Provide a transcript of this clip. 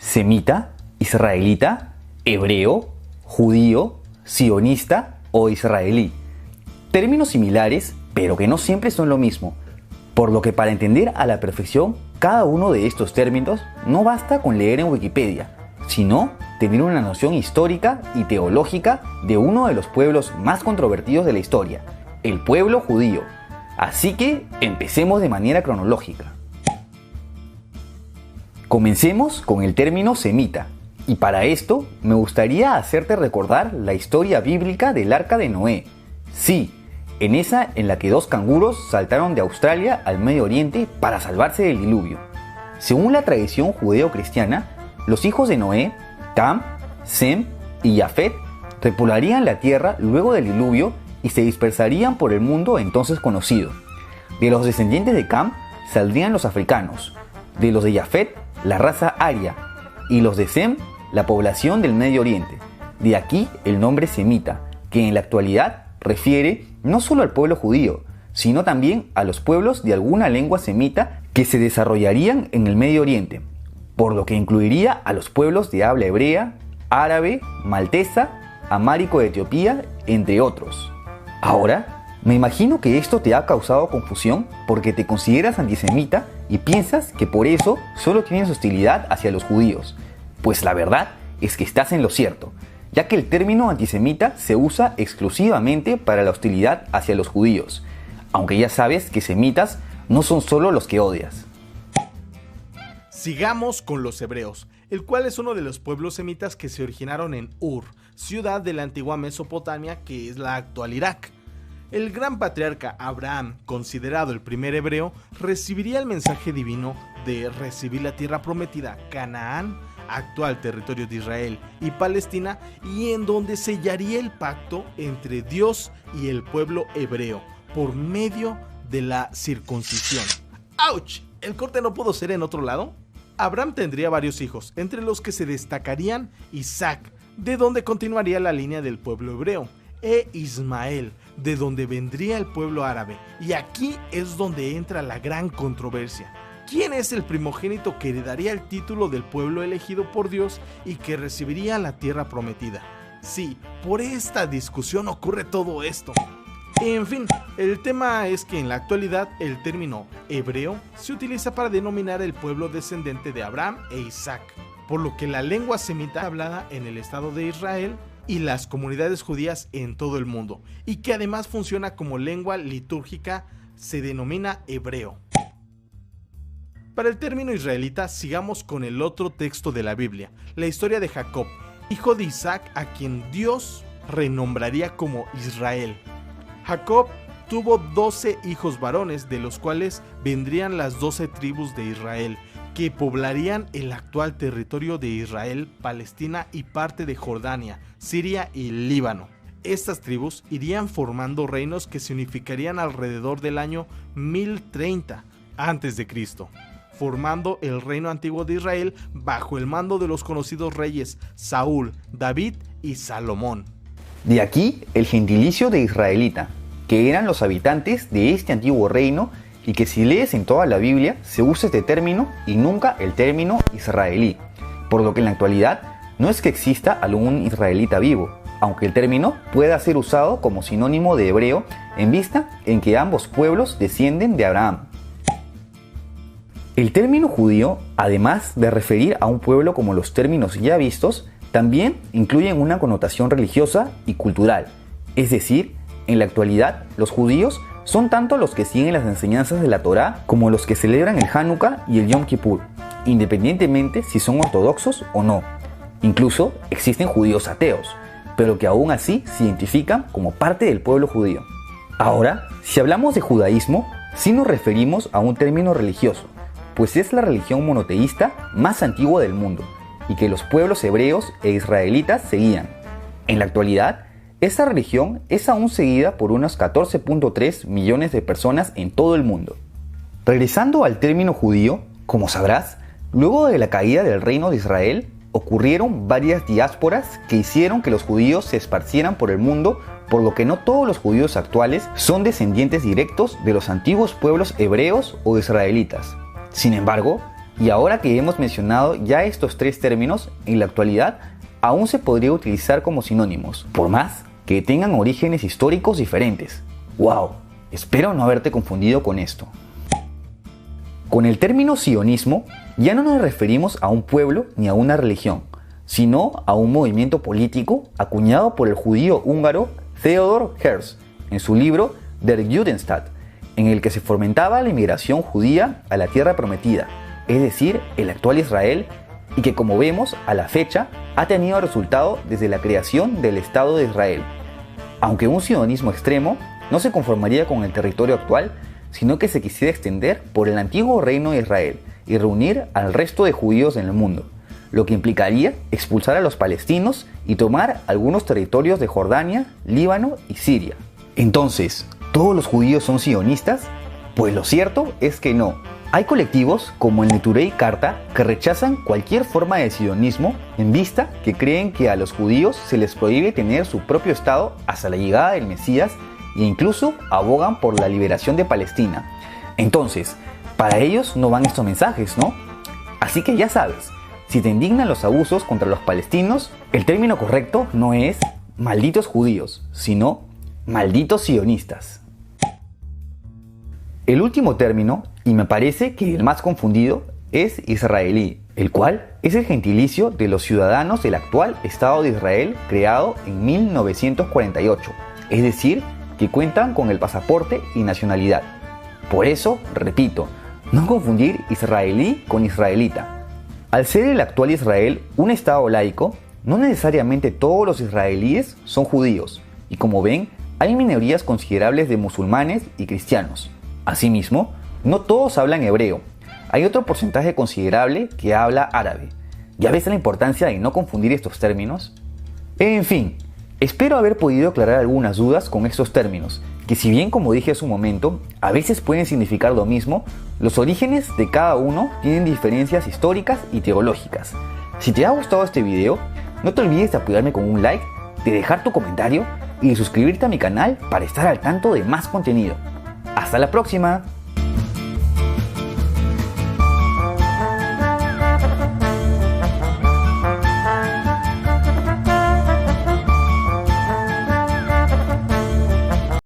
semita, israelita, hebreo, judío, sionista o israelí. Términos similares, pero que no siempre son lo mismo, por lo que para entender a la perfección cada uno de estos términos no basta con leer en Wikipedia, sino tener una noción histórica y teológica de uno de los pueblos más controvertidos de la historia, el pueblo judío. Así que empecemos de manera cronológica. Comencemos con el término semita, y para esto me gustaría hacerte recordar la historia bíblica del Arca de Noé. Sí, en esa en la que dos canguros saltaron de Australia al Medio Oriente para salvarse del diluvio. Según la tradición judeo-cristiana, los hijos de Noé, Cam, Sem y Jafet, repoblarían la tierra luego del diluvio y se dispersarían por el mundo entonces conocido. De los descendientes de Cam saldrían los africanos, de los de Jafet la raza aria y los de Sem la población del Medio Oriente. De aquí el nombre semita, que en la actualidad refiere no solo al pueblo judío, sino también a los pueblos de alguna lengua semita que se desarrollarían en el Medio Oriente, por lo que incluiría a los pueblos de habla hebrea, árabe, maltesa, amárico de Etiopía, entre otros. Ahora, me imagino que esto te ha causado confusión porque te consideras antisemita y piensas que por eso solo tienes hostilidad hacia los judíos. Pues la verdad es que estás en lo cierto, ya que el término antisemita se usa exclusivamente para la hostilidad hacia los judíos, aunque ya sabes que semitas no son solo los que odias. Sigamos con los hebreos, el cual es uno de los pueblos semitas que se originaron en Ur, ciudad de la antigua Mesopotamia que es la actual Irak. El gran patriarca Abraham, considerado el primer hebreo, recibiría el mensaje divino de recibir la tierra prometida, Canaán, actual territorio de Israel y Palestina, y en donde sellaría el pacto entre Dios y el pueblo hebreo por medio de la circuncisión. ¡Auch! ¿El corte no pudo ser en otro lado? Abraham tendría varios hijos, entre los que se destacarían Isaac, de donde continuaría la línea del pueblo hebreo, e Ismael, de donde vendría el pueblo árabe. Y aquí es donde entra la gran controversia. ¿Quién es el primogénito que heredaría el título del pueblo elegido por Dios y que recibiría la tierra prometida? Sí, por esta discusión ocurre todo esto. En fin, el tema es que en la actualidad el término hebreo se utiliza para denominar el pueblo descendente de Abraham e Isaac, por lo que la lengua semita hablada en el Estado de Israel y las comunidades judías en todo el mundo, y que además funciona como lengua litúrgica, se denomina hebreo. Para el término israelita, sigamos con el otro texto de la Biblia, la historia de Jacob, hijo de Isaac, a quien Dios renombraría como Israel. Jacob tuvo 12 hijos varones, de los cuales vendrían las 12 tribus de Israel, que poblarían el actual territorio de Israel, Palestina y parte de Jordania, Siria y Líbano. Estas tribus irían formando reinos que se unificarían alrededor del año 1030 a.C., formando el reino antiguo de Israel bajo el mando de los conocidos reyes Saúl, David y Salomón. De aquí el gentilicio de israelita, que eran los habitantes de este antiguo reino, y que si lees en toda la Biblia se usa este término y nunca el término israelí, por lo que en la actualidad no es que exista algún israelita vivo, aunque el término pueda ser usado como sinónimo de hebreo en vista en que ambos pueblos descienden de Abraham. El término judío, además de referir a un pueblo como los términos ya vistos, también incluyen una connotación religiosa y cultural, es decir, en la actualidad los judíos son tanto los que siguen las enseñanzas de la Torá como los que celebran el Hanukkah y el Yom Kippur, independientemente si son ortodoxos o no. Incluso existen judíos ateos, pero que aún así se identifican como parte del pueblo judío. Ahora, si hablamos de judaísmo, sí nos referimos a un término religioso, pues es la religión monoteísta más antigua del mundo y que los pueblos hebreos e israelitas seguían. En la actualidad, esta religión es aún seguida por unos 14.3 millones de personas en todo el mundo. Regresando al término judío, como sabrás, luego de la caída del reino de Israel, ocurrieron varias diásporas que hicieron que los judíos se esparcieran por el mundo, por lo que no todos los judíos actuales son descendientes directos de los antiguos pueblos hebreos o israelitas. Sin embargo, Y ahora que hemos mencionado ya estos tres términos, en la actualidad aún se podría utilizar como sinónimos, por más que tengan orígenes históricos diferentes. ¡Wow! Espero no haberte confundido con esto. Con el término sionismo ya no nos referimos a un pueblo ni a una religión, sino a un movimiento político acuñado por el judío húngaro Theodor Herzl en su libro Der Judenstaat, en el que se fomentaba la inmigración judía a la tierra prometida, es decir, el actual Israel, y que, como vemos, a la fecha ha tenido resultado desde la creación del Estado de Israel. Aunque un sionismo extremo no se conformaría con el territorio actual, sino que se quisiera extender por el antiguo reino de Israel y reunir al resto de judíos en el mundo, lo que implicaría expulsar a los palestinos y tomar algunos territorios de Jordania, Líbano y Siria. Entonces, ¿todos los judíos son sionistas? Pues lo cierto es que no. Hay colectivos como el Neturei Karta que rechazan cualquier forma de sionismo en vista que creen que a los judíos se les prohíbe tener su propio estado hasta la llegada del Mesías e incluso abogan por la liberación de Palestina. Entonces, para ellos no van estos mensajes, ¿no? Así que ya sabes, si te indignan los abusos contra los palestinos, el término correcto no es malditos judíos, sino malditos sionistas. El último término, y me parece que el más confundido, es israelí, el cual es el gentilicio de los ciudadanos del actual Estado de Israel creado en 1948, es decir, que cuentan con el pasaporte y nacionalidad. Por eso, repito, no confundir israelí con israelita. Al ser el actual Israel un Estado laico, no necesariamente todos los israelíes son judíos, y como ven, hay minorías considerables de musulmanes y cristianos. Asimismo, no todos hablan hebreo, hay otro porcentaje considerable que habla árabe. ¿Ya ves la importancia de no confundir estos términos? En fin, espero haber podido aclarar algunas dudas con estos términos, que si bien, como dije hace un momento, a veces pueden significar lo mismo, los orígenes de cada uno tienen diferencias históricas y teológicas. Si te ha gustado este video, no te olvides de apoyarme con un like, de dejar tu comentario y de suscribirte a mi canal para estar al tanto de más contenido. ¡Hasta la próxima!